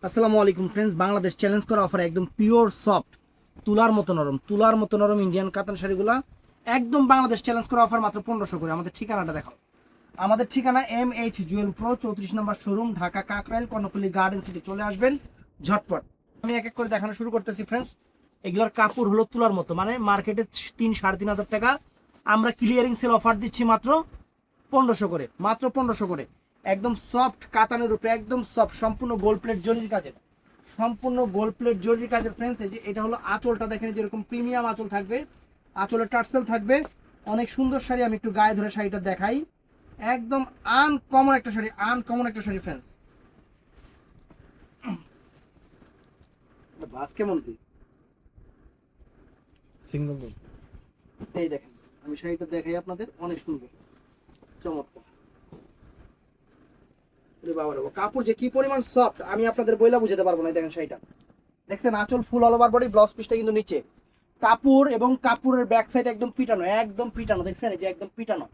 আসসালামু আলাইকুম friends, Bangladesh challenge করা অফার একদম পিওর সফট তুলার মতো নরম ইন্ডিয়ান কাতান শাড়িগুলা একদম বাংলাদেশ চ্যালেঞ্জ করা অফার মাত্র 1500 করে। আমাদের ঠিকানাটা দেখাও। আমাদের ঠিকানা MH জুয়েল প্রো 34 নম্বর showroom, Dhaka Kakrail Karnaphuli garden city. চলে আসবেন ঝটপট। আমি এক এক করে দেখানো শুরু করতেছি ফ্রেন্ডস। এগুলোর কাপড় হলো তুলার মতো, মানে মার্কেটে 3-3.5 হাজার টাকা, আমরা ক্লিয়ারিং সেল অফার দিচ্ছি মাত্র 1500 করে, মাত্র 1500 করে। একদম সফট কাতানের উপরে, একদম সফট, সম্পূর্ণ গোল্ড প্লেট জরির কাজের, সম্পূর্ণ গোল্ড প্লেট জরির কাজের ফ্রেন্ডস। এই যে এটা হলো আঁচলটা, দেখেন যেরকম প্রিমিয়াম আঁচল থাকবে, আঁচলে টার্সেল থাকবে, অনেক সুন্দর শাড়ি। আমি একটু গায়ে ধরে শাড়িটা দেখাই। একদম আনকমন একটা শাড়ি, আনকমন একটা শাড়ি ফ্রেন্ডস। বাস কেমন তুই সিঙ্গেল। এই দেখেন, আমি শাড়িটা দেখাই আপনাদের, অনেক সুন্দর, চমৎকার। কাপড় যে কি পরিমাণ সফট আমি আপনাদের বইলা বুঝাতে পারবো না। দেখেন শাড়িটা, দেখছেন আঁচল ফুল অল ওভার বডি, ব্লাউজ পিসটা কিন্তু নিচে কাপড়, এবং কাপড়ের ব্যাক সাইড একদম পিটানো, একদম পিটানো, দেখছেন এই যে একদম পিটানো,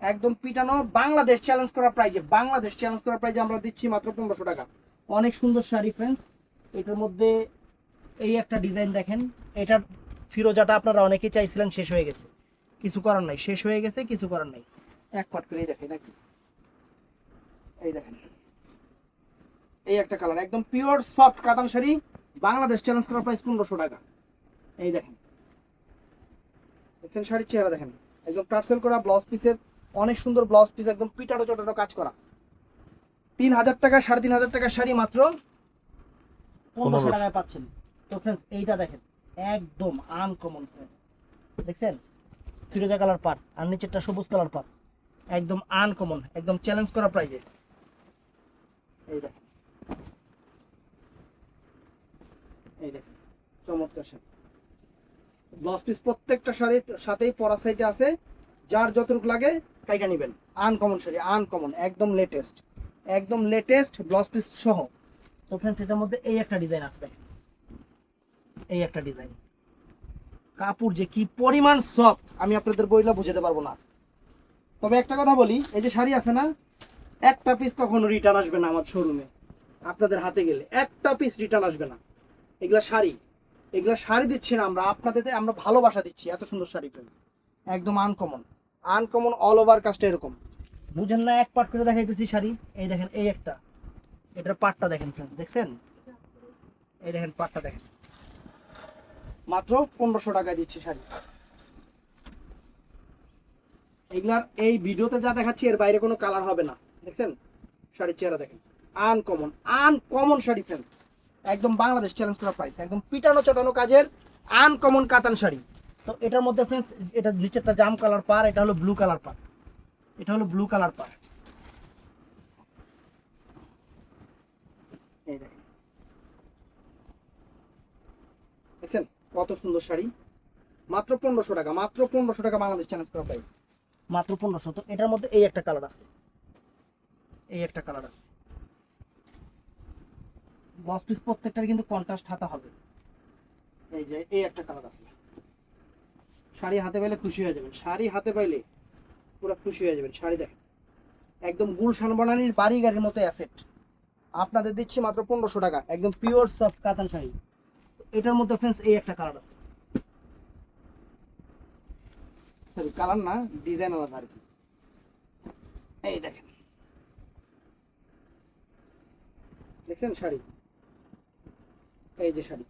একদম পিটানো। বাংলাদেশ চ্যালেঞ্জ করার প্রাইজে, বাংলাদেশ চ্যালেঞ্জ করার প্রাইজে আমরা দিচ্ছি মাত্র 1500 টাকা। অনেক সুন্দর শাড়ি ফ্রেন্ডস। এটার মধ্যে এই একটা ডিজাইন দেখেন, এটার ফিরোজাটা আপনারা অনেকেই চাইছিলেন, শেষ হয়ে গেছে, কিছু করার নাই, শেষ হয়ে গেছে, কিছু করার নাই। এক পাট করে দেখেন নাকি, এই দেখেন এই একটা কালার, একদম পিওর সফট কাতান শাড়ি, বাংলাদেশ চ্যালেঞ্জ করার প্রাইস 1500 টাকা। এই দেখেন, দেখছেন শাড়ির চেহারা দেখেন, একদম টার্সেল করা ব্লাউজ পিসের, অনেক সুন্দর ব্লাউজ পিস, একদম পিটানো চটানো কাজ করা। 3000 টাকা, 3500 টাকার শাড়ি মাত্র 1500 টাকায় পাচ্ছেন। তো ফ্রেন্ডস এইটা দেখেন, একদম আনকমন ফ্রেন্ডস, দেখছেন ফিরোজা কালার পাট, আর নিচেরটা সবুজ কালার পাট, একদম আনকমন, একদম চ্যালেঞ্জ করা প্রাইজে। এই দেখেন, এই দেখেন চমৎকার শাড়ি, ব্লাউজ পিস প্রত্যেকটা শাড়ির সাথেই পরা সাইডে আছে, যার যতটুকু লাগে কাইটা নেবেন। আনকমন শাড়ি, আনকমন, একদম লেটেস্ট, একদম লেটেস্ট ব্লাউজ পিস সহ। তো ফ্রেন্ডস এটার মধ্যে এই একটা ডিজাইন আছে, দেখেন এই একটা ডিজাইন। কাপড় যে কি পরিমাণ সফট আমি আপনাদের বইলা বুঝাতে পারবো না। তবে একটা কথা বলি, এই যে শাড়ি আছে না, একটা পিস কখনো রিটার্ন আসবে না আমার শোরুমে। আপনাদের হাতে গেলে একটা পিস রিটার্ন আসবে না। এগুলা শাড়ি, এগুলা শাড়ি দিচ্ছি না আমরা আপনাদের, আমরা ভালোবাসা দিচ্ছি। এত সুন্দর শাড়ি ফ্রেন্ডস, একদম আনকমন, আনকমন অল ওভার কাজটা এরকম। বুঝেন না, এক পাট করে দেখাইতেছি শাড়ি। এই দেখেন এই একটা, এটার পাটটা দেখেন ফ্রেন্ডস, দেখছেন এই দেখেন পাটটা দেখেন, মাত্র 1500 টাকায় দিচ্ছি শাড়ি। এগুলার এই ভিডিওতে যা দেখাচ্ছি এর বাইরে কোনো কালার হবে না। দেখছেন শাড়ির চেহারা দেখেন, আনকমন, আনকমন শাড়ি ফ্রেন্ডস, একদম বাংলাদেশ চ্যালেঞ্জ করা প্রাইস, একদম পিটানো চটানো কাজের আনকমন কাতান শাড়ি। তো এটার মধ্যে ফ্রেন্ডস, এটা নিচেরটা জাম কালার পার, এটা হলো ব্লু কালার পার, এটা হলো ব্লু কালার পার। এই দেখেন, দেখছেন কত সুন্দর শাড়ি, মাত্র 1500 টাকা, মাত্র 1500 টাকা বাংলাদেশ চ্যালেঞ্জ করা প্রাইস, মাত্র 1500। তো এটার মধ্যে এই একটা কালার আছে, এই একটা কালার আছে। ব্লাউজ পিস প্রত্যেকটার কিন্তু কন্ট্রাস্ট হাতা হবে। এই যে এই একটা কালার আছে। শাড়ি হাতে পাইলে খুশি হয়ে যাবেন, শাড়ি হাতে পাইলে পুরো খুশি হয়ে যাবেন। শাড়ি দেখেন, একদম গুলশান বনানীর বাড়ি গাড়ির মতো অ্যাসেট। আপনাদের দিচ্ছি মাত্র 1500 টাকা, একদম পিওর সফট কাতান শাড়ি। এটার মধ্যে ফ্রেন্ডস এই একটা কালার আছে, সরি কালার না, ডিজাইন আলাদা আর কি। এই দেখেন, দেখছেন শাড়ি, এই যে শাড়ি,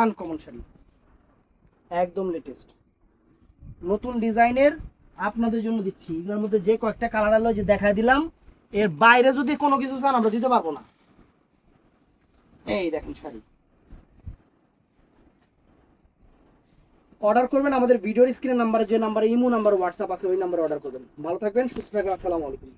আনকমন শাড়ি, একদম লেটেস্ট নতুন ডিজাইনের আপনাদের জন্য দিচ্ছি। এগুলোর মধ্যে যে কয়েকটা কালার আলো যে দেখায় দিলাম, এর বাইরে যদি কোনো কিছু চান আমরা দিতে পারবো না। এই দেখেন শাড়ি, অর্ডার করবেন আমাদের ভিডিওর স্ক্রিনের নাম্বারে, যে নাম্বারে ইমো নাম্বার হোয়াটসঅ্যাপ আছে ওই নাম্বারে অর্ডার করবেন। ভালো থাকবেন, সুস্থ থাকবেন, আসসালামু আলাইকুম।